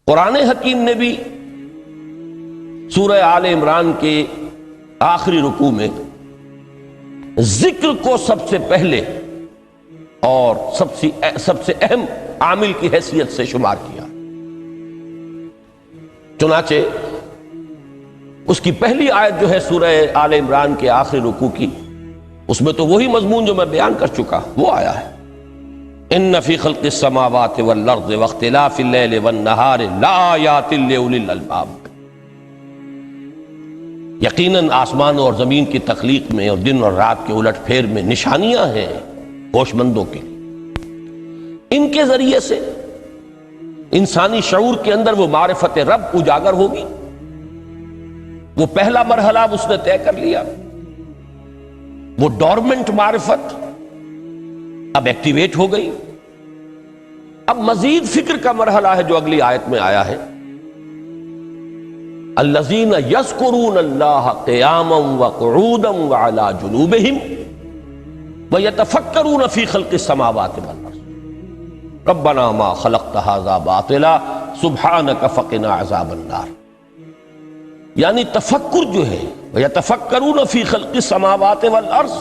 قرآن حکیم نے بھی سورہ آل عمران کے آخری رکوع میں ذکر کو سب سے پہلے اور سب سے اہم عامل کی حیثیت سے شمار کیا۔ چنانچہ اس کی پہلی آیت جو ہے سورہ آل عمران کے آخری رکوع کی، اس میں تو وہی مضمون جو میں بیان کر چکا وہ آیا ہے، ان فی خلق السماوات والارض واختلاف اللیل والنہار لآیات لأولی الالباب۔ یقیناً آسمانوں اور زمین کی تخلیق میں اور دن اور رات کے الٹ پھیر میں نشانیاں ہیں ہوش مندوں کے لیے۔ ان کے ذریعے سے انسانی شعور کے اندر وہ معرفت رب اجاگر ہوگی۔ وہ پہلا مرحلہ اب اس نے طے کر لیا، وہ ڈورمنٹ معرفت اب ایکٹیویٹ ہو گئی۔ اب مزید فکر کا مرحلہ ہے جو اگلی آیت میں آیا ہے، الذین یذکرون اللہ قیاما وقعودا وعلی جنوبہم ویتفکرون فی خلق السماوات والارض ربنا ما خلقت ھذا باطلا سبحانک فقنا عذاب النار۔ یعنی تفکر جو ہے ویتفکرون فی خلق السماوات والارض،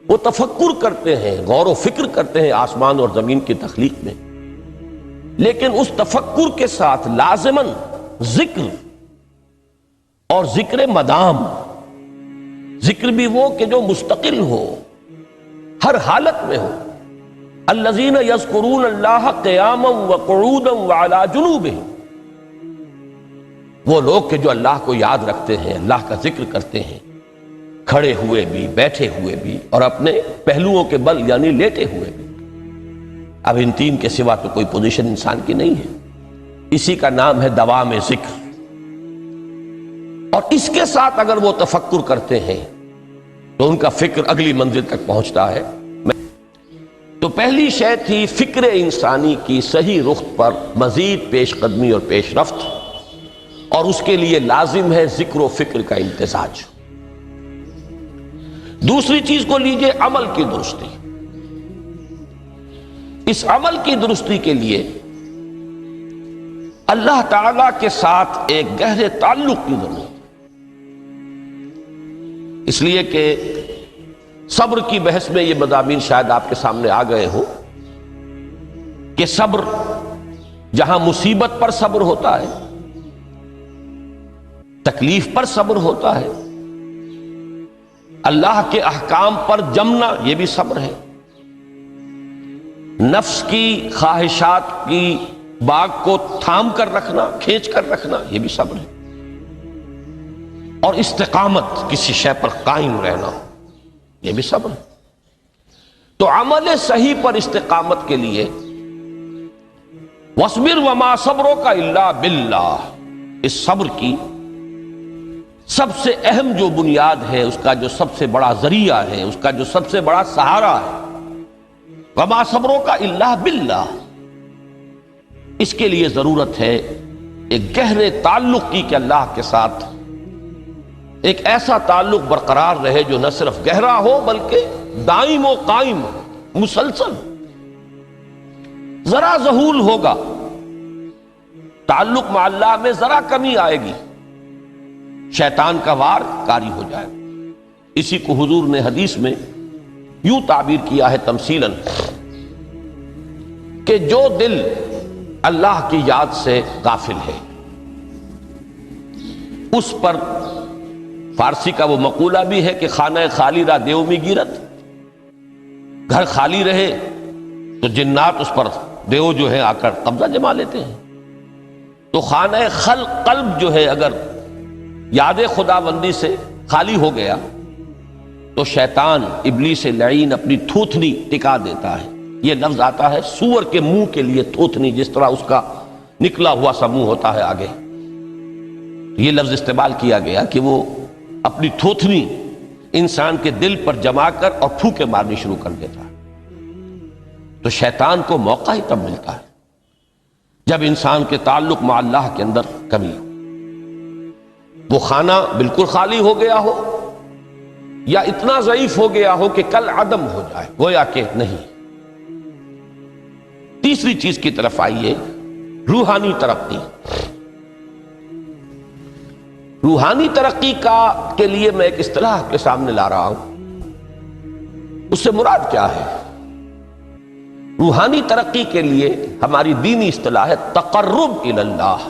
وہ تفکر کرتے ہیں، غور و فکر کرتے ہیں آسمان اور زمین کی تخلیق میں، لیکن اس تفکر کے ساتھ لازماً ذکر، اور ذکر مدام، ذکر بھی وہ کہ جو مستقل ہو، ہر حالت میں ہو۔ الذین یذکرون اللہ قیاما وقعودا وعلی جنوبہم، وہ لوگ کہ جو اللہ کو یاد رکھتے ہیں، اللہ کا ذکر کرتے ہیں، کھڑے ہوئے بھی، بیٹھے ہوئے بھی، اور اپنے پہلوؤں کے بل یعنی لیٹے ہوئے بھی۔ اب ان تین کے سوا تو کوئی پوزیشن انسان کی نہیں ہے، اسی کا نام ہے دوام ذکر۔ اور اس کے ساتھ اگر وہ تفکر کرتے ہیں تو ان کا فکر اگلی منزل تک پہنچتا ہے۔ تو پہلی شے تھی فکر انسانی کی صحیح رخ پر مزید پیش قدمی اور پیش رفت، اور اس کے لیے لازم ہے ذکر و فکر کا امتزاج۔ دوسری چیز کو لیجئے عمل کی درستی۔ اس عمل کی درستی کے لیے اللہ تعالی کے ساتھ ایک گہرے تعلق کی ضرورت ہے، اس لیے کہ صبر کی بحث میں یہ مضامین شاید آپ کے سامنے آ گئے ہو کہ صبر، جہاں مصیبت پر صبر ہوتا ہے، تکلیف پر صبر ہوتا ہے، اللہ کے احکام پر جمنا یہ بھی صبر ہے، نفس کی خواہشات کی باغ کو تھام کر رکھنا، کھینچ کر رکھنا یہ بھی صبر ہے، اور استقامت، کسی شے پر قائم رہنا یہ بھی صبر ہے۔ تو عمل صحیح پر استقامت کے لیے وَاصْبِرْ وَمَا صَبْرُكَ إِلَّا بِاللَّهِ، اس صبر کی سب سے اہم جو بنیاد ہے، اس کا جو سب سے بڑا ذریعہ ہے، اس کا جو سب سے بڑا سہارا ہے، وَمَا صَبْرُكَ إِلَّا بِاللَّهِ، اس کے لیے ضرورت ہے ایک گہرے تعلق کی کہ اللہ کے ساتھ ایک ایسا تعلق برقرار رہے جو نہ صرف گہرا ہو بلکہ دائم و قائم، مسلسل۔ ذرا ذہول ہوگا تعلق مع اللہ میں، ذرا کمی آئے گی، شیطان کا وار کاری ہو جائے۔ اسی کو حضور نے حدیث میں یوں تعبیر کیا ہے تمثیلاً کہ جو دل اللہ کی یاد سے غافل ہے، اس پر فارسی کا وہ مقولہ بھی ہے کہ خانہ خالی را دیو می گیرت، گھر خالی رہے تو جنات اس پر دیو جو ہے آ کر قبضہ جما لیتے ہیں۔ تو خانہ قلب جو ہے اگر یاد خداوندی سے خالی ہو گیا تو شیطان ابلیس لعین اپنی تھوتنی ٹکا دیتا ہے۔ یہ لفظ آتا ہے سور کے منہ کے لیے تھوتنی، جس طرح اس کا نکلا ہوا سا منہ ہوتا ہے آگے، یہ لفظ استعمال کیا گیا کہ وہ اپنی تھوتنی انسان کے دل پر جما کر اور پھوکے مارنی شروع کر دیتا ہے۔ تو شیطان کو موقع ہی تب ملتا ہے جب انسان کے تعلق مع اللہ کے اندر کمی ہو، وہ خانہ بالکل خالی ہو گیا ہو یا اتنا ضعیف ہو گیا ہو کہ کل عدم ہو جائے، گویا کہ نہیں۔ تیسری چیز کی طرف آئیے، روحانی ترقی، روحانی ترقی کے لیے میں ایک اصطلاح کے سامنے لا رہا ہوں، اس سے مراد کیا ہے؟ روحانی ترقی کے لیے ہماری دینی اصطلاح ہے تقرب الی اللہ،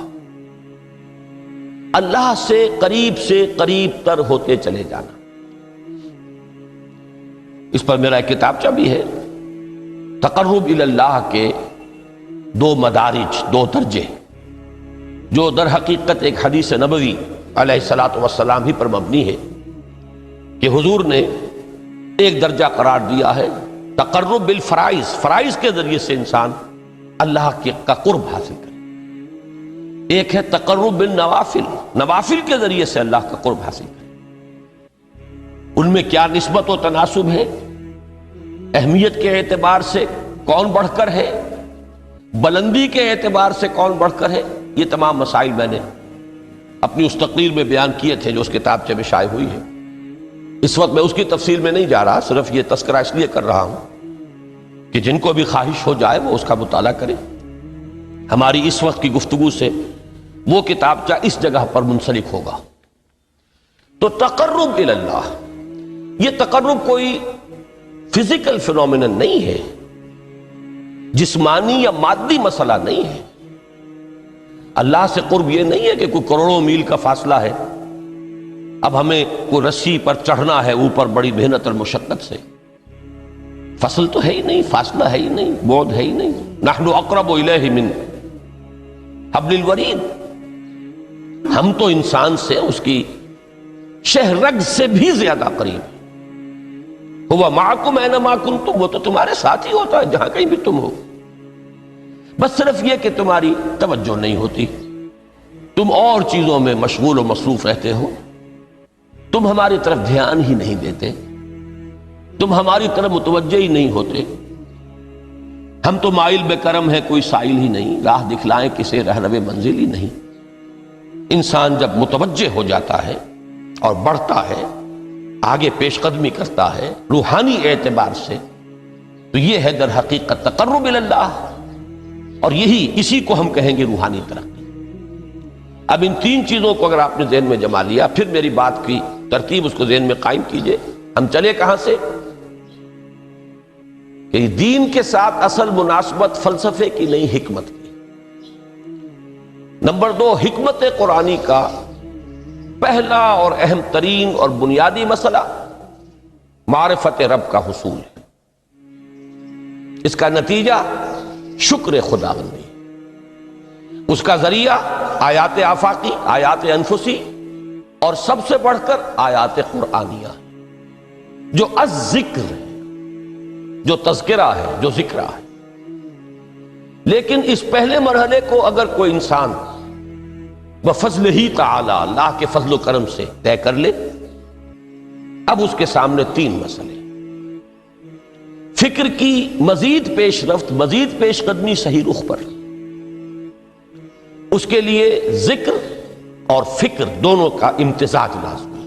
اللہ سے قریب تر ہوتے چلے جانا۔ اس پر میرا ایک کتابچہ بھی ہے، تقرب الی اللہ کے 2 مدارج، 2 درجے، جو در حقیقت ایک حدیث نبوی علیہ الصلوۃ والسلام ہی پر مبنی ہے، کہ حضور نے ایک درجہ قرار دیا ہے تقرب بالفرائض، فرائض کے ذریعے سے انسان اللہ کا قرب حاصل کرے۔ ایک ہے تقرب بالنوافل، نوافل کے ذریعے سے اللہ کا قرب حاصل کرے۔ ان میں کیا نسبت و تناسب ہے، اہمیت کے اعتبار سے کون بڑھ کر ہے، بلندی کے اعتبار سے کون بڑھ کر ہے، یہ تمام مسائل میں نے اپنی اس تقریر میں بیان کیے تھے جو اس کتابچے میں شائع ہوئی ہے۔ اس وقت میں اس کی تفصیل میں نہیں جا رہا، صرف یہ تذکرہ اس لیے کر رہا ہوں کہ جن کو بھی خواہش ہو جائے وہ اس کا مطالعہ کرے۔ ہماری اس وقت کی گفتگو سے وہ کتابچہ اس جگہ پر منسلک ہوگا۔ تو تقرب الی اللہ، یہ تقرب کوئی فزیکل فینومینن نہیں ہے، جسمانی یا مادی مسئلہ نہیں ہے۔ اللہ سے قرب یہ نہیں ہے کہ کوئی کروڑوں میل کا فاصلہ ہے، اب ہمیں کوئی رسی پر چڑھنا ہے اوپر بڑی محنت اور مشقت سے۔ فصل تو ہے ہی نہیں، فاصلہ ہے ہی نہیں، بعد ہے ہی نہیں۔ نحن اقرب الیہ من حبل الورید، ہم تو انسان سے اس کی شہرگ سے بھی زیادہ قریب ہیں۔ هو معکم اینما کنتم، وہ تو تمہارے ساتھ ہی ہوتا ہے جہاں کہیں بھی تم ہو، بس صرف یہ کہ تمہاری توجہ نہیں ہوتی، تم اور چیزوں میں مشغول و مصروف رہتے ہو، تم ہماری طرف دھیان ہی نہیں دیتے، تم ہماری طرف متوجہ ہی نہیں ہوتے۔ ہم تو مائل بے کرم ہے، کوئی سائل ہی نہیں، راہ دکھلائیں کسے رہنو منزل ہی نہیں۔ انسان جب متوجہ ہو جاتا ہے اور بڑھتا ہے، آگے پیش قدمی کرتا ہے روحانی اعتبار سے، تو یہ ہے در حقیقت تقرب الی اللہ، اور اسی کو ہم کہیں گے روحانی ترقی۔ اب ان 3 چیزوں کو اگر آپ نے ذہن میں جما لیا، پھر میری بات کی ترتیب اس کو ذہن میں قائم کیجئے۔ ہم چلے کہاں سے؟ کہ دین کے ساتھ اصل مناسبت فلسفے کی نہیں، حکمت کی۔ نمبر 2، حکمت قرآنی کا پہلا اور اہم ترین اور بنیادی مسئلہ معرفت رب کا حصول ہے، اس کا نتیجہ شکر خداوندی، اس کا ذریعہ آیات آفاقی، آیات انفسی، اور سب سے بڑھ کر آیات قرآنیہ، جو الذکر ہے، جو تذکرہ ہے، جو ذکرہ ہے۔ لیکن اس پہلے مرحلے کو اگر کوئی انسان بفضل ہی تعالی، اللہ کے فضل و کرم سے طے کر لے، اب اس کے سامنے 3 مسئلے، فکر کی مزید پیش رفت، مزید پیش قدمی صحیح رخ پر، اس کے لیے ذکر اور فکر دونوں کا امتزاج لازمی۔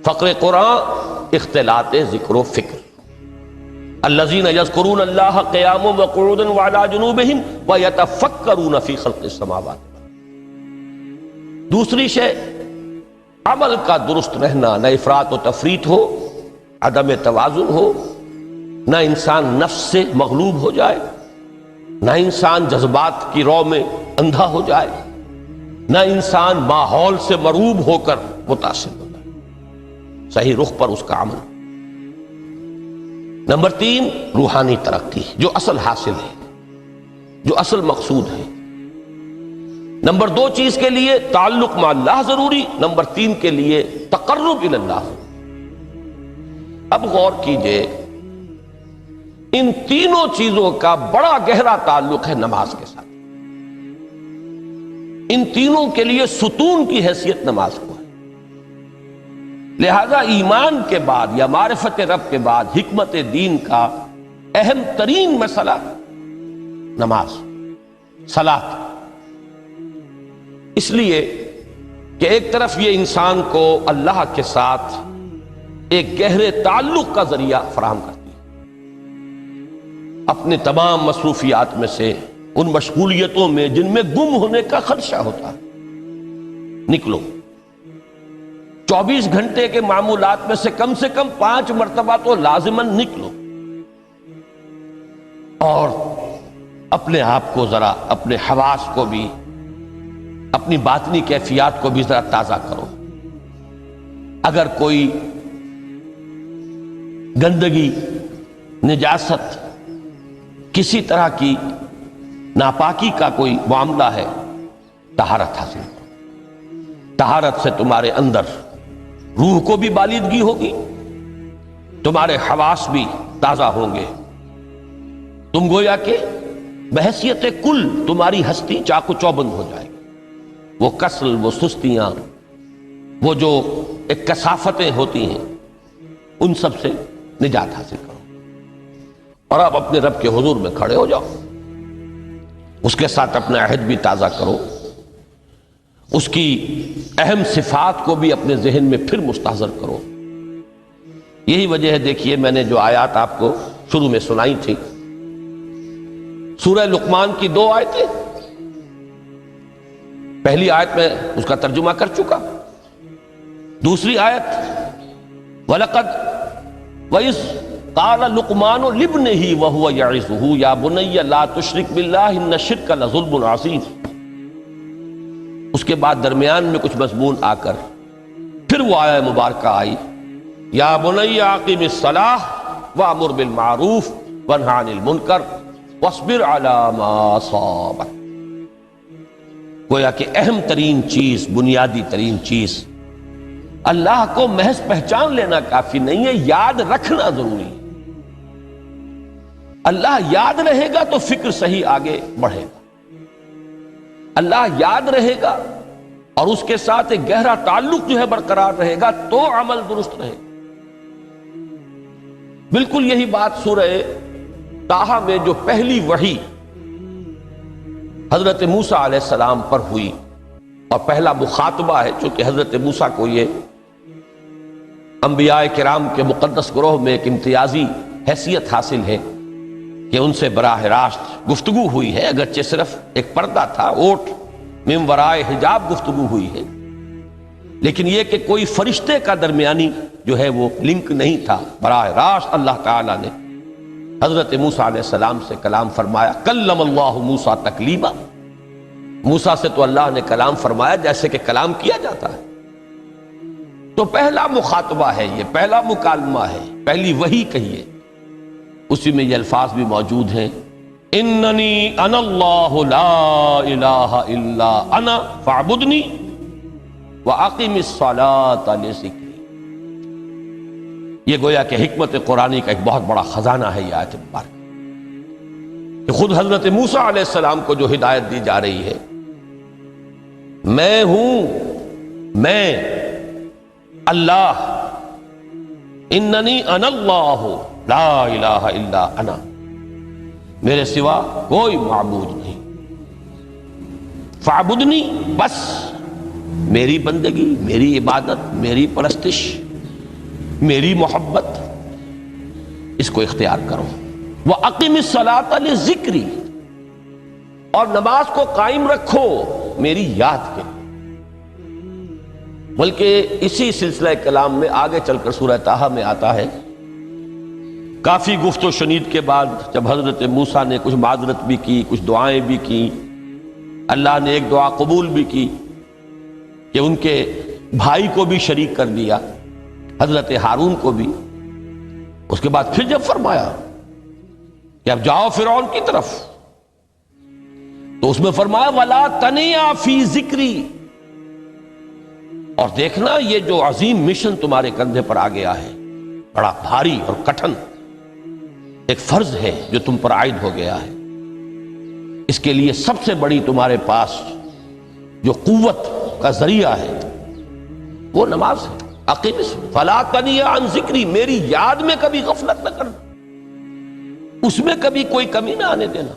فقر قرآن اختلاط ذکر و فکر، الذین یذکرون اللہ قیاما وقعودا وعلی جنوبہم ویتفکرون فی خلق السماوات۔ دوسری شے عمل کا درست رہنا، نہ افراط و تفریط ہو، عدم توازن ہو، نہ انسان نفس سے مغلوب ہو جائے، نہ انسان جذبات کی رو میں اندھا ہو جائے، نہ انسان ماحول سے مروب ہو کر متاثر ہو جائے، صحیح رخ پر اس کا عمل۔ نمبر 3، روحانی ترقی، جو اصل حاصل ہے، جو اصل مقصود ہے۔ نمبر 2 چیز کے لیے تعلق مع اللہ ضروری، نمبر 3 کے لیے تقرب الی اللہ۔ اب غور کیجئے، ان تینوں چیزوں کا بڑا گہرا تعلق ہے نماز کے ساتھ۔ ان تینوں کے لیے ستون کی حیثیت نماز کو ہے، لہذا ایمان کے بعد یا معرفت رب کے بعد حکمت دین کا اہم ترین مسئلہ نماز، صلاۃ۔ اس لیے کہ ایک طرف یہ انسان کو اللہ کے ساتھ ایک گہرے تعلق کا ذریعہ فراہم کرتی ہے، اپنے تمام مصروفیات میں سے ان مشغولیتوں میں جن میں گم ہونے کا خدشہ ہوتا ہے، نکلو۔ 24 گھنٹے کے معمولات میں سے کم 5 مرتبہ تو لازماً نکلو، اور اپنے آپ کو ذرا، اپنے حواس کو بھی، اپنی باطنی کیفیات کو بھی ذرا تازہ کرو۔ اگر کوئی گندگی، نجاست، کسی طرح کی ناپاکی کا کوئی معاملہ ہے، طہارت حاصل کرو۔ طہارت سے تمہارے اندر روح کو بھی بالیدگی ہوگی، تمہارے حواس بھی تازہ ہوں گے، تم گویا کہ بحیثیت کل تمہاری ہستی چاق و چوبند ہو جائے گی۔ وہ کسل، وہ سستیاں، وہ جو ایک کثافتیں ہوتی ہیں، ان سب سے نجات حاصل کرو، اور آپ اپنے رب کے حضور میں کھڑے ہو جاؤ، اس کے ساتھ اپنا عہد بھی تازہ کرو، اس کی اہم صفات کو بھی اپنے ذہن میں پھر مستحضر کرو۔ یہی وجہ ہے، دیکھیے میں نے جو آیات آپ کو شروع میں سنائی تھی، سورہ لقمان کی 2 آیتیں، پہلی آیت میں اس کا ترجمہ کر چکا، دوسری آیت وَلَقَدْ وَإِذْ قَالَ لُقْمَانُ لِابْنِهِ وَهُوَ يَعِظُهُ يَا بُنَيَّ لَا تُشْرِكْ بِاللَّهِ إِنَّ الشِّرْكَ لَظُلْمٌ عَظِيمٌ۔ اس کے بعد درمیان میں کچھ مضمون آ کر پھر وہ آیہ مبارکہ آئی، یا بنی اقیم الصلاۃ وامر بالمعروف وانہی عن المنکر واصبر علی ما اصابک۔ گویا کہ اہم ترین چیز، بنیادی ترین چیز، اللہ کو محض پہچان لینا کافی نہیں ہے، یاد رکھنا ضروری ہے۔ اللہ یاد رہے گا تو فکر صحیح آگے بڑھے گا، اللہ یاد رہے گا اور اس کے ساتھ ایک گہرا تعلق جو ہے برقرار رہے گا تو عمل درست رہے گا۔ بالکل یہی بات سورہ طٰہٰ میں جو پہلی وحی حضرت موسیٰ علیہ السلام پر ہوئی، اور پہلا مخاطبہ ہے، چونکہ حضرت موسیٰ کو یہ انبیاء کرام کے مقدس گروہ میں ایک امتیازی حیثیت حاصل ہے کہ ان سے براہ راست گفتگو ہوئی ہے، اگرچہ صرف ایک پردہ تھا، اوٹ من ورائے حجاب گفتگو ہوئی ہے، لیکن یہ کہ کوئی فرشتے کا درمیانی جو ہے وہ لنک نہیں تھا، براہ راست اللہ تعالیٰ نے حضرت موسیٰ علیہ السلام سے کلام فرمایا۔ کلم اللہ موسیٰ تکلیما، موسیٰ سے تو اللہ نے کلام فرمایا جیسے کہ کلام کیا جاتا ہے۔ تو پہلا مخاطبہ ہے، یہ پہلا مکالمہ ہے، پہلی وحی کہیے، اسی میں یہ الفاظ بھی موجود ہیں، اننی انا اللہ لا الہ الا انا فاعبدنی واقم الصلاۃ لذکری۔ یہ گویا کہ حکمت قرآنی کا ایک بہت بڑا خزانہ ہے یہ آیت مبارکہ، کہ خود حضرت موسیٰ علیہ السلام کو جو ہدایت دی جا رہی ہے، میں ہوں، میں اللہ، اننی انا اللہ لا الہ الا انا، میرے سوا کوئی معبود نہیں، فاعبدنی، بس میری بندگی، میری عبادت، میری پرستش، میری محبت، اس کو اختیار کرو۔ وَأَقِمِ الصَّلَاةَ لِذِكْرِي، اور نماز کو قائم رکھو میری یاد کے۔ بلکہ اسی سلسلہ کلام میں آگے چل کر سورہ طٰہٰ میں آتا ہے، کافی گفت و شنید کے بعد جب حضرت موسیٰ نے کچھ معذرت بھی کی، کچھ دعائیں بھی کی، اللہ نے ایک دعا قبول بھی کی کہ ان کے بھائی کو بھی شریک کر دیا، حضرت ہارون کو بھی۔ اس کے بعد پھر جب فرمایا کہ اب جاؤ فرعون کی طرف، تو اس میں فرمایا وَلَا تَنِيَا فِي ذِكْرِي، اور دیکھنا یہ جو عظیم مشن تمہارے کندھے پر آ گیا ہے، بڑا بھاری اور کٹھن ایک فرض ہے جو تم پر عائد ہو گیا ہے، اس کے لیے سب سے بڑی تمہارے پاس جو قوت کا ذریعہ ہے وہ نماز ہے۔ اقیم فلا تنیا عن ذکری، میری یاد میں کبھی غفلت نہ کرنا، اس میں کبھی کوئی کمی نہ آنے دینا۔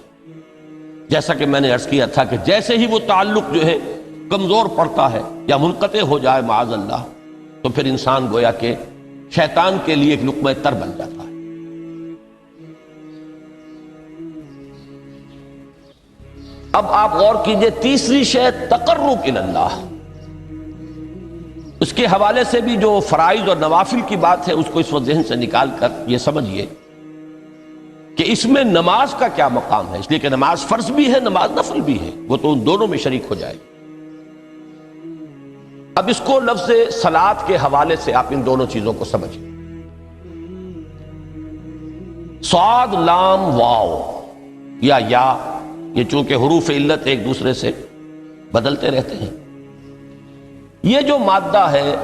جیسا کہ میں نے عرض کیا تھا کہ جیسے ہی وہ تعلق جو ہے کمزور پڑتا ہے یا منقطع ہو جائے معاذ اللہ، تو پھر انسان گویا کہ شیطان کے لیے ایک لقمہ تر بن جاتا ہے۔ اب آپ غور کیجئے، تیسری شے تقرب الی اللہ، اس کے حوالے سے بھی جو فرائض اور نوافل کی بات ہے اس کو اس وقت ذہن سے نکال کر یہ سمجھیے کہ اس میں نماز کا کیا مقام ہے، اس لیے کہ نماز فرض بھی ہے، نماز نفل بھی ہے، وہ تو ان دونوں میں شریک ہو جائے۔ اب اس کو لفظ صلاۃ کے حوالے سے آپ ان دونوں چیزوں کو سمجھیں۔ صاد لام واو یا یہ چونکہ حروف علت ایک دوسرے سے بدلتے رہتے ہیں، یہ جو مادہ ہے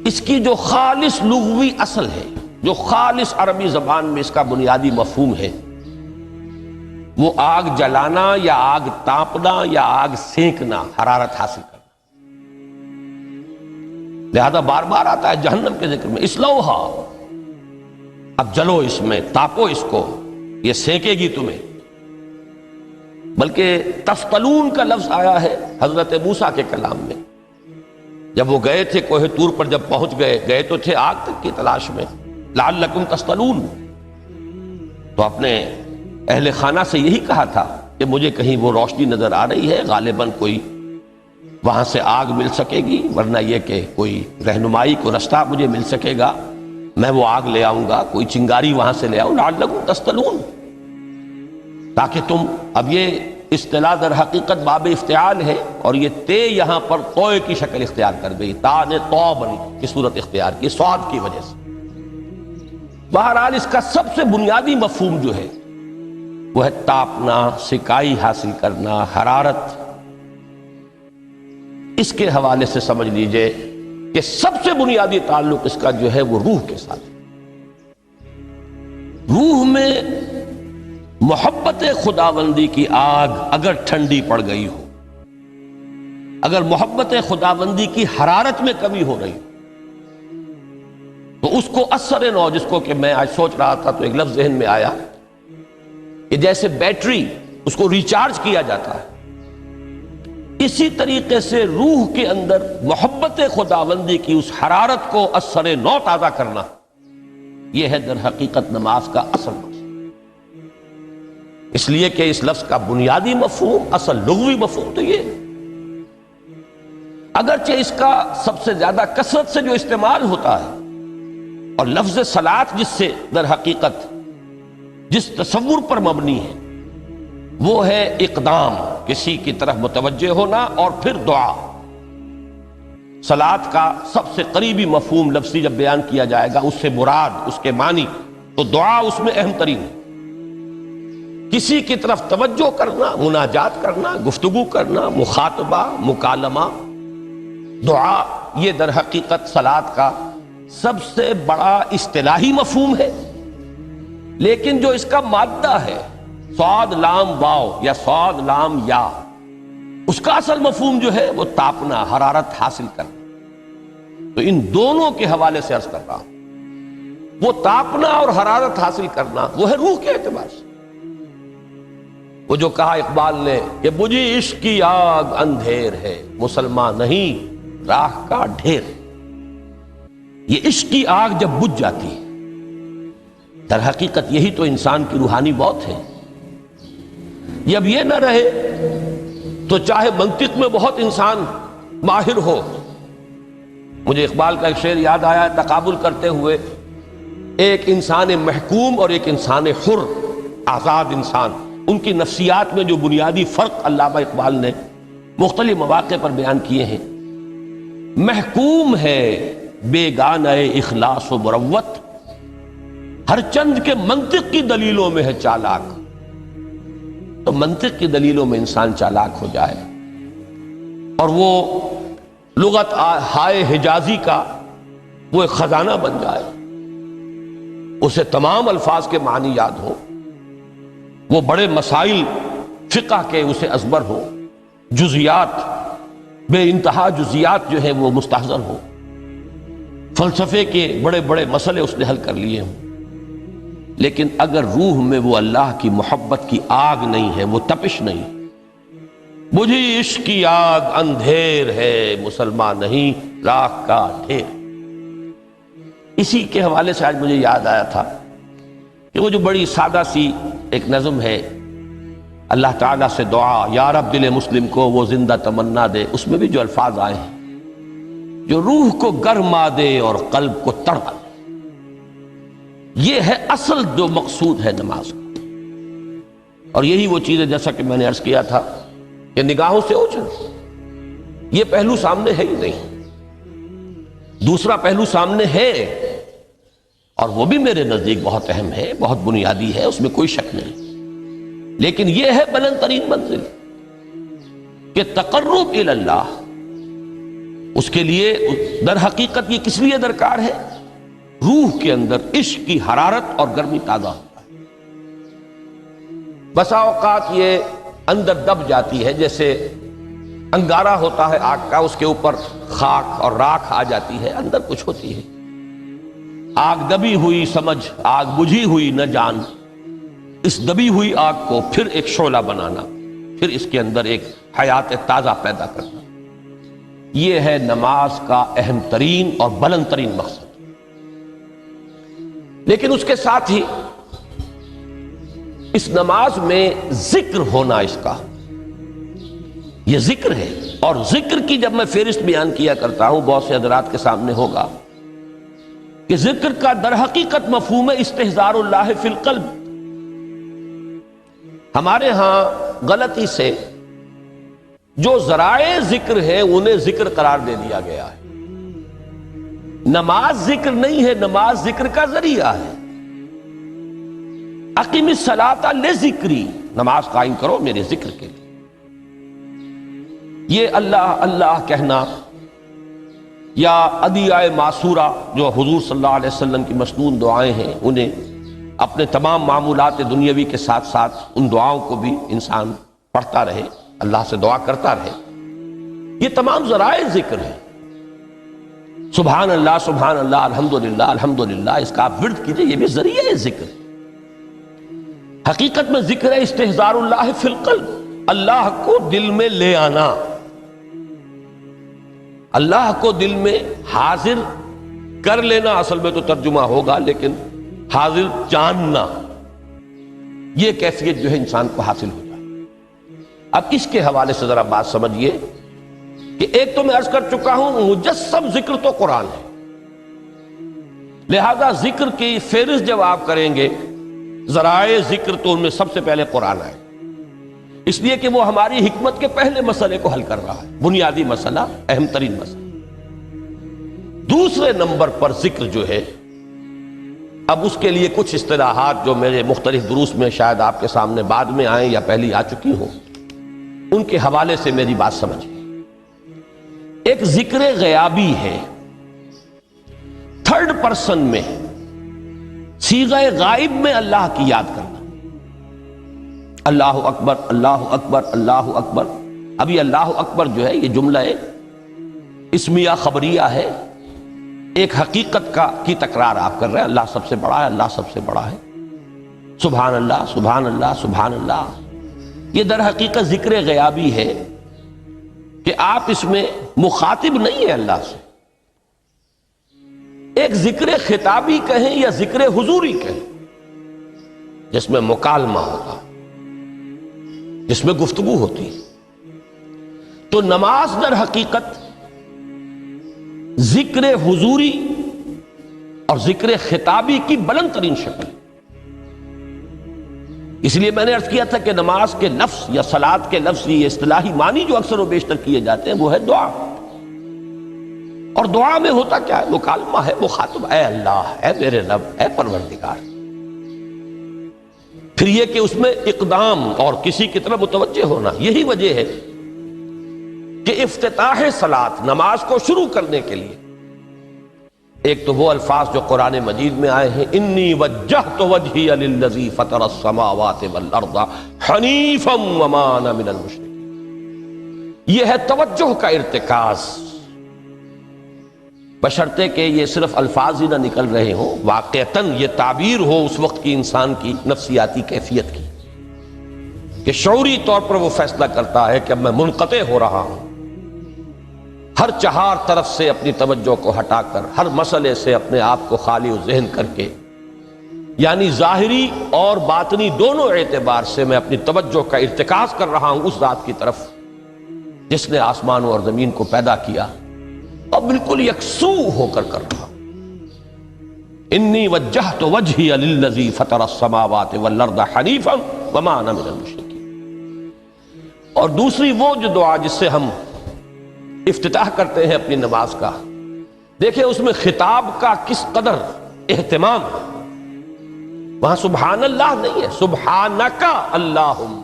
اس کی جو خالص لغوی اصل ہے، جو خالص عربی زبان میں اس کا بنیادی مفہوم ہے، وہ آگ جلانا یا آگ تاپنا یا آگ سینکنا، حرارت حاصل کرنا۔ لہذا بار بار آتا ہے جہنم کے ذکر میں، اسلوہا، اب جلو اس میں، تاپو اس کو، یہ سینکے گی تمہیں۔ بلکہ تفتلون کا لفظ آیا ہے حضرت موسیٰ کے کلام میں، جب وہ گئے تھے کوہ طور پر، جب پہنچ گئے تو تھے آگ تک کی تلاش میں، لعلکم تفتلون، تو اپنے اہل خانہ سے یہی کہا تھا کہ مجھے کہیں وہ روشنی نظر آ رہی ہے، غالباً کوئی وہاں سے آگ مل سکے گی، ورنہ یہ کہ کوئی رہنمائی کو رستہ مجھے مل سکے گا، میں وہ آگ لے آؤں گا، کوئی چنگاری وہاں سے لے آؤں، لعلکم تفتلون، تاکہ تم، اب یہ اصطلاح در حقیقت باب افتعال ہے، اور یہ تے یہاں پر توئے کی شکل اختیار کر گئی، تا نے تو بنی کی صورت اختیار کی صاد کی وجہ سے۔ بہرحال اس کا سب سے بنیادی مفہوم جو ہے وہ ہے تاپنا، سکائی حاصل کرنا، حرارت۔ اس کے حوالے سے سمجھ لیجئے کہ سب سے بنیادی تعلق اس کا جو ہے وہ روح کے ساتھ۔ روح میں محبت خداوندی کی آگ اگر ٹھنڈی پڑ گئی ہو، اگر محبت خداوندی کی حرارت میں کمی ہو رہی ہو، تو اس کو اثر نو، جس کو کہ میں آج سوچ رہا تھا تو ایک لفظ ذہن میں آیا کہ جیسے بیٹری اس کو ریچارج کیا جاتا ہے، اسی طریقے سے روح کے اندر محبت خداوندی کی اس حرارت کو اثر نو تازہ کرنا، یہ ہے در حقیقت نماز کا اصل مقصد۔ اس لیے کہ اس لفظ کا بنیادی مفہوم، اصل لغوی مفہوم تو یہ، اگرچہ اس کا سب سے زیادہ کثرت سے جو استعمال ہوتا ہے، اور لفظ صلاۃ جس سے در حقیقت جس تصور پر مبنی ہے وہ ہے اقدام، کسی کی طرف متوجہ ہونا اور پھر دعا۔ صلاۃ کا سب سے قریبی مفہوم لفظی جب بیان کیا جائے گا، اس سے مراد، اس کے معنی، تو دعا اس میں اہم ترین ہے۔ کسی کی طرف توجہ کرنا، مناجات کرنا، گفتگو کرنا، مخاطبہ، مکالمہ، دعا، یہ در حقیقت صلاۃ کا سب سے بڑا اصطلاحی مفہوم ہے۔ لیکن جو اس کا مادہ ہے، صاد لام واو یا صاد لام یا، اس کا اصل مفہوم جو ہے وہ تاپنا، حرارت حاصل کرنا۔ تو ان دونوں کے حوالے سے عرض کر رہا ہوں، وہ تاپنا اور حرارت حاصل کرنا وہ ہے روح کے اعتبار سے۔ وہ جو کہا اقبال نے کہ بجھی عشق کی آگ اندھیر ہے، مسلمان نہیں راہ کا ڈھیر۔ یہ عشق کی آگ جب بجھ جاتی ہے، در حقیقت یہی تو انسان کی روحانی موت ہے۔ جب یہ نہ رہے تو چاہے منطق میں بہت انسان ماہر ہو، مجھے اقبال کا ایک شعر یاد آیا، تقابل کرتے ہوئے ایک انسان محکوم اور ایک انسان حر، آزاد انسان، ان کی نفسیات میں جو بنیادی فرق علامہ اقبال نے مختلف مواقع پر بیان کیے ہیں۔ محکوم ہے بیگانہ اخلاص و مروت، ہر چند کے منطق کی دلیلوں میں ہے چالاک۔ تو منطق کی دلیلوں میں انسان چالاک ہو جائے اور وہ لغت ہائے حجازی کا وہ ایک خزانہ بن جائے، اسے تمام الفاظ کے معنی یاد ہو، وہ بڑے مسائل فقہ کے اسے ازبر ہو، جزیات، بے انتہا جزیات جو ہیں وہ مستحضر ہو، فلسفے کے بڑے بڑے مسئلے اس نے حل کر لیے ہوں، لیکن اگر روح میں وہ اللہ کی محبت کی آگ نہیں ہے، وہ تپش نہیں، مجھے عشق کی آگ اندھیر ہے، مسلمان نہیں راہ کا ڈھیر۔ اسی کے حوالے سے آج مجھے یاد آیا تھا کہ وہ جو بڑی سادہ سی ایک نظم ہے، اللہ تعالیٰ سے دعا، یا رب دل مسلم کو وہ زندہ تمنا دے، اس میں بھی جو الفاظ آئے ہیں جو روح کو گرما دے اور قلب کو تڑپا دے، یہ ہے اصل جو مقصود ہے نماز کا۔ اور یہی وہ چیز ہے جیسا کہ میں نے عرض کیا تھا کہ نگاہوں سے اوجھل، یہ پہلو سامنے ہے ہی نہیں، دوسرا پہلو سامنے ہے اور وہ بھی میرے نزدیک بہت اہم ہے، بہت بنیادی ہے، اس میں کوئی شک نہیں، لیکن یہ ہے بلند ترین منزل کہ تقرب الی اللہ، اس کے لیے در حقیقت یہ کس لیے درکار ہے؟ روح کے اندر عشق کی حرارت اور گرمی تازہ ہوتا ہے۔ بسا اوقات یہ اندر دب جاتی ہے، جیسے انگارہ ہوتا ہے آگ کا، اس کے اوپر خاک اور راکھ آ جاتی ہے، اندر کچھ ہوتی ہے، آگ دبی ہوئی سمجھ، آگ بجھی ہوئی نہ جان، اس دبی ہوئی آگ کو پھر ایک شعلہ بنانا، پھر اس کے اندر ایک حیات تازہ پیدا کرنا، یہ ہے نماز کا اہم ترین اور بلند ترین مقصد۔ لیکن اس کے ساتھ ہی اس نماز میں ذکر ہونا، اس کا یہ ذکر ہے، اور ذکر کی جب میں فہرست بیان کیا کرتا ہوں بہت سے حضرات کے سامنے ہوگا کہ ذکر کا در حقیقت مفہوم ہے استحضار اللہ فی القلب۔ ہمارے ہاں غلطی سے جو ذرائع ذکر ہیں انہیں ذکر قرار دے دیا گیا ہے۔ نماز ذکر نہیں ہے، نماز ذکر کا ذریعہ ہے۔ اقیم الصلاۃ لذکری، نماز قائم کرو میرے ذکر کے لیے۔ یہ اللہ اللہ کہنا یا ادعیائے معصورہ جو حضور صلی اللہ علیہ وسلم کی مسنون دعائیں ہیں، انہیں اپنے تمام معمولات دنیاوی کے ساتھ ساتھ ان دعاؤں کو بھی انسان پڑھتا رہے، اللہ سے دعا کرتا رہے، یہ تمام ذرائع ذکر ہیں۔ سبحان اللہ سبحان اللہ الحمدللہ الحمدللہ، اس کا آپ ورد کیجئے، یہ بھی ذریعہ ذکر ہے۔ حقیقت میں ذکر ہے استحضار اللہ فی القلب، اللہ کو دل میں لے آنا، اللہ کو دل میں حاضر کر لینا، اصل میں تو ترجمہ ہوگا، لیکن حاضر جاننا، یہ کیفیت جو ہے انسان کو حاصل ہو جائے۔ اب اس کے حوالے سے ذرا بات سمجھیے کہ ایک تو میں عرض کر چکا ہوں مجسم ذکر تو قرآن ہے، لہذا ذکر کی فہرست جب آپ کریں گے ذرائع ذکر تو ان میں سب سے پہلے قرآن آئے، اس لیے کہ وہ ہماری حکمت کے پہلے مسئلے کو حل کر رہا ہے، بنیادی مسئلہ، اہم ترین مسئلہ۔ دوسرے نمبر پر ذکر جو ہے، اب اس کے لیے کچھ اصطلاحات جو میرے مختلف دروس میں شاید آپ کے سامنے بعد میں آئیں یا پہلی آ چکی ہوں، ان کے حوالے سے میری بات سمجھیں۔ ایک ذکر غیابی ہے، تھرڈ پرسن میں، صیغہ غائب میں اللہ کی یاد کرنا، اللہ اکبر اللہ اکبر اللہ اکبر۔ ابھی اللہ اکبر جو ہے یہ جملہ اسمیہ خبریہ ہے، ایک حقیقت کی تکرار آپ کر رہے ہیں، اللہ سب سے بڑا ہے، اللہ سب سے بڑا ہے، سبحان اللہ سبحان اللہ سبحان اللہ۔ یہ در حقیقت ذکر غیابی ہے کہ آپ اس میں مخاطب نہیں ہیں اللہ سے، ایک ذکر خطابی کہیں یا ذکر حضوری کہیں، جس میں مکالمہ ہوتا، جس میں گفتگو ہوتی۔ تو نماز در حقیقت ذکر حضوری اور ذکر خطابی کی بلند ترین شکل، اس لیے میں نے عرض کیا تھا کہ نماز کے لفظ یا صلاۃ کے لفظ، یہ اصطلاحی معنی جو اکثر و بیشتر کیے جاتے ہیں وہ ہے دعا، اور دعا میں ہوتا کیا ہے؟ مکالمہ ہے، مخاطب، اے اللہ، اے میرے رب، اے پروردگار۔ پھر یہ کہ اس میں اقدام اور کسی کی طرف متوجہ ہونا، یہی وجہ ہے کہ افتتاح صلاۃ، نماز کو شروع کرنے کے لیے ایک تو وہ الفاظ جو قرآن مجید میں آئے ہیں، انی وجہت وجہی للذی فطر السماوات والارض حنیفا وما انا من المشرکین، یہ ہے توجہ کا ارتکاز، بشرطے کہ یہ صرف الفاظ ہی نہ نکل رہے ہوں، واقعتاً یہ تعبیر ہو اس وقت کی انسان کی نفسیاتی کیفیت کی، کہ شعوری طور پر وہ فیصلہ کرتا ہے کہ اب میں منقطع ہو رہا ہوں، ہر چہار طرف سے اپنی توجہ کو ہٹا کر، ہر مسئلے سے اپنے آپ کو خالی و ذہن کر کے یعنی ظاہری اور باطنی دونوں اعتبار سے میں اپنی توجہ کا ارتکاز کر رہا ہوں اس ذات کی طرف جس نے آسمانوں اور زمین کو پیدا کیا اور بالکل یکسو ہو کر رہا. انی وجہت وجہی للذی فطر السماوات والارض حنیفا وما انا من المشرکین. اور دوسری وہ جو دعا جس سے ہم افتتاح کرتے ہیں اپنی نماز کا، دیکھیں اس میں خطاب کا کس قدر اہتمام. وہاں سبحان اللہ نہیں ہے، سبحانک اللہم،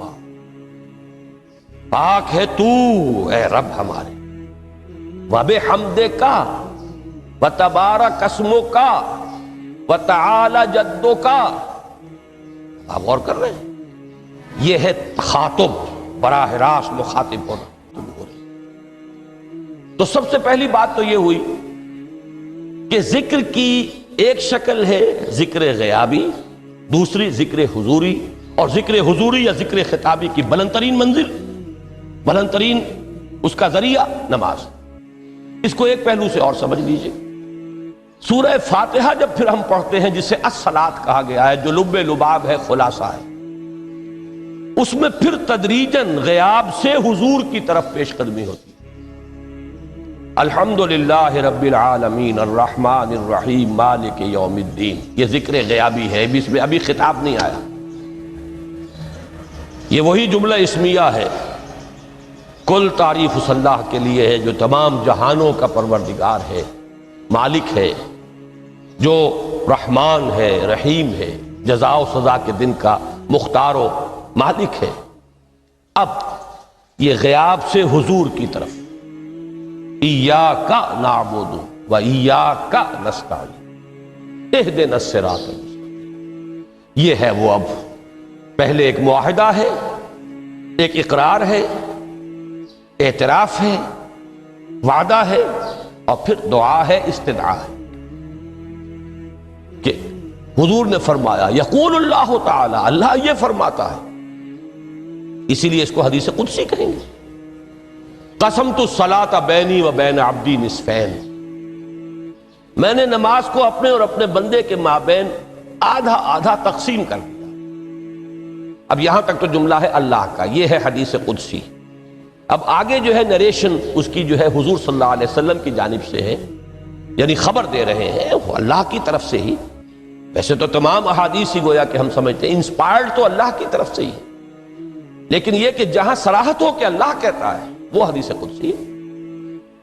پاک ہے تو اے رب ہمارے، وبحمدک وتبارک اسمک وتعالی جدک. آپ غور کر رہے ہیں، یہ ہے تخاطب، براہ راست مخاطب ہونا. تو سب سے پہلی بات تو یہ ہوئی کہ ذکر کی ایک شکل ہے ذکر غیابی، دوسری ذکر حضوری، اور ذکر حضوری یا ذکر خطابی کی بلند ترین منزل، بلند ترین اس کا ذریعہ نماز. اس کو ایک پہلو سے اور سمجھ لیجئے. سورہ فاتحہ جب پھر ہم پڑھتے ہیں جسے الصلاۃ کہا گیا ہے، جو لب لباب ہے، خلاصہ ہے، اس میں پھر تدریجاً غیاب سے حضور کی طرف پیش قدمی ہوتی ہے. الحمدللہ رب العالمین الرحمن الرحیم مالک یوم الدین، یہ ذکر غیابی ہے، اس میں ابھی خطاب نہیں آیا. یہ وہی جملہ اسمیہ ہے، کل تعریف اس اللہ کے لیے ہے جو تمام جہانوں کا پروردگار ہے، مالک ہے، جو رحمان ہے، رحیم ہے، جزا و سزا کے دن کا مختار و مالک ہے. اب یہ غیاب سے حضور کی طرف، ایاک نعبد و ایاک نستعین اہدنا الصراط المستقیم. یہ ہے وہ. اب پہلے ایک معاہدہ ہے، ایک اقرار ہے، اعتراف ہے، وعدہ ہے، اور پھر دعا ہے، استدعا ہے. کہ حضور نے فرمایا، یقول اللہ تعالی، اللہ یہ فرماتا ہے، اسی لیے اس کو حدیث قدسی کہیں گے. قسمت الصلاۃ بینی و بین عبدی نصفین، میں نے نماز کو اپنے اور اپنے بندے کے مابین آدھا آدھا تقسیم کر دیا. اب یہاں تک تو جملہ ہے اللہ کا، یہ ہے حدیث قدسی. اب آگے جو ہے نریشن اس کی جو ہے حضور صلی اللہ علیہ وسلم کی جانب سے ہے، یعنی خبر دے رہے ہیں وہ اللہ کی طرف سے ہی. ویسے تو تمام احادیث ہی گویا کہ ہم سمجھتے ہیں انسپائرڈ تو اللہ کی طرف سے ہی ہے، لیکن یہ کہ جہاں صراحت ہو کہ اللہ کہتا ہے وہ حدیث قدسی ہے.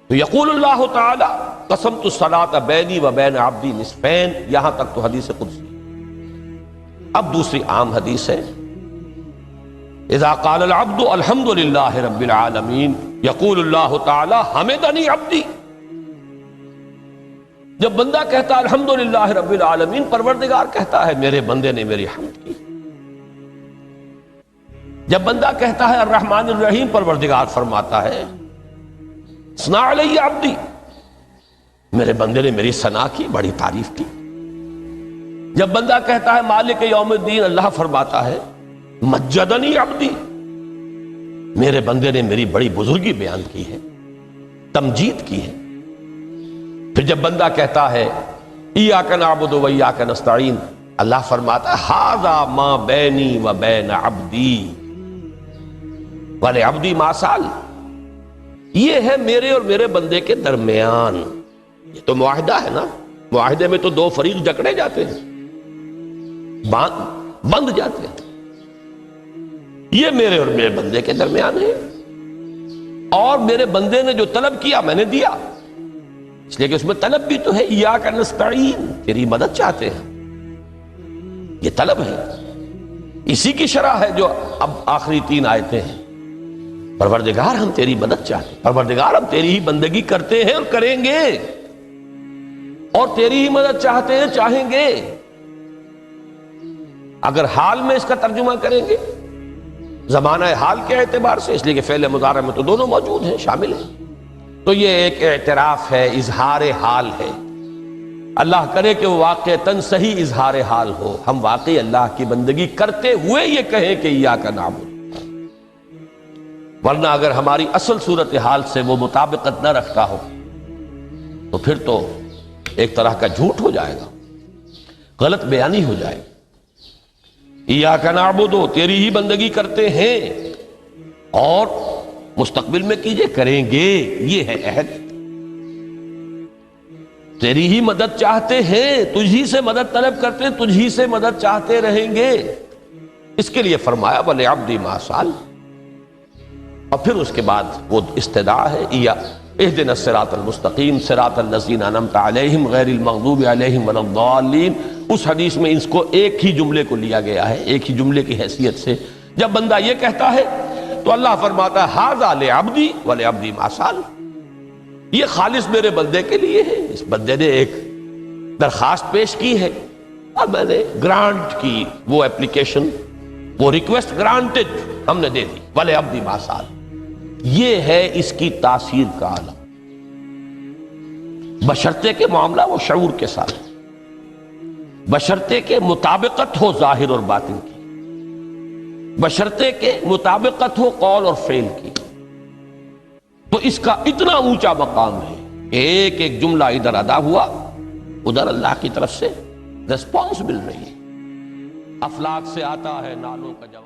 تو یقول اللہ تعالی قسمت الصلاۃ بینی و بین عبدی نصفین، یہاں تک تو حدیث قدسی. اب دوسری عام حدیث ہے، اذا قال العبد الحمد للہ رب العالمین یقول اللہ تعالی حمدنی عبدی. جب بندہ کہتا ہے الحمد للہ رب العالمین، پروردگار کہتا ہے میرے بندے نے میری حمد کی. جب بندہ کہتا ہے الرحمن الرحیم، پروردگار فرماتا ہے ثنا علی عبدی، میرے بندے نے میری ثنا کی، بڑی تعریف کی. جب بندہ کہتا ہے مالک یوم الدین، اللہ فرماتا ہے مجدنی عبدی، میرے بندے نے میری بڑی بزرگی بیان کی ہے، تمجید کی ہے. پھر جب بندہ کہتا ہے ایاک نعبد و ایاک نستعین، اللہ فرماتا ہے ھذا ما بینی و بین عبدی ولعبدی ما سأل، یہ ہے میرے اور میرے بندے کے درمیان. یہ تو معاہدہ ہے نا، معاہدے میں تو دو فریق جکڑے جاتے ہیں، بند جاتے ہیں. یہ میرے اور میرے بندے کے درمیان ہے، اور میرے بندے نے جو طلب کیا میں نے دیا، اس لیے کہ اس میں طلب بھی تو ہے، ایاک نستعین، تیری مدد چاہتے ہیں، یہ طلب ہے. اسی کی شرح ہے جو اب آخری 3 آیتیں ہیں. پروردگار ہم تیری مدد چاہتے ہیں، پروردگار ہم تیری ہی بندگی کرتے ہیں اور کریں گے، اور تیری ہی مدد چاہتے ہیں، چاہیں گے. اگر حال میں اس کا ترجمہ کریں گے زمانہ حال کے اعتبار سے، اس لیے کہ فعل مضارع میں تو دونوں موجود ہیں، شامل ہیں، تو یہ ایک اعتراف ہے، اظہار حال ہے. اللہ کرے کہ وہ واقعتاً صحیح اظہار حال ہو، ہم واقعی اللہ کی بندگی کرتے ہوئے یہ کہیں کہ ایاک نعبد. ورنہ اگر ہماری اصل صورتحال سے وہ مطابقت نہ رکھتا ہو تو پھر تو ایک طرح کا جھوٹ ہو جائے گا، غلط بیانی ہو جائے گی. ایاک نعبد، تیری ہی بندگی کرتے ہیں، اور مستقبل میں کیجئے، کریں گے، یہ ہے عہد، تیری ہی مدد چاہتے ہیں، تجھی سے مدد طلب کرتے ہیں، تجھی سے مدد چاہتے رہیں گے۔ اس کے لیے فرمایا وَلِعَبْدِ مَا سَأَلَ، اور پھر اس کے بعد وہ استدعا ہے اهدنا الصراط المستقیم صراط الذین انعمت علیہم غیر المغضوب علیہم ولا الضالین۔ اس حدیث میں اس کو ایک ہی جملے کو لیا گیا ہے، ایک ہی جملے کی حیثیت سے۔ جب بندہ یہ کہتا ہے تو اللہ فرماتا ہے ھذا لعبدی ولعبدی ما سأل، یہ خالص میرے بندے کے لیے ہے، اس بندے نے ایک درخواست پیش کی ہے اور میں نے گرانٹ کی، وہ اپلیکیشن، وہ ریکویسٹ گرانٹڈ، ہم نے دے دی، ولعبدی ما سأل۔ یہ ہے اس کی تاثیر کا عالم، بشرطے کے معاملہ وہ شعور کے ساتھ، بشرطے کے مطابقت ہو ظاہر اور باطن کی، بشرطے کے مطابقت ہو قول اور فعل کی، تو اس کا اتنا اونچا مقام ہے کہ ایک ایک جملہ ادھر ادا ہوا، ادھر اللہ کی طرف سے ریسپانس مل رہی ہے، افلاک سے آتا ہے نالوں کا جواب۔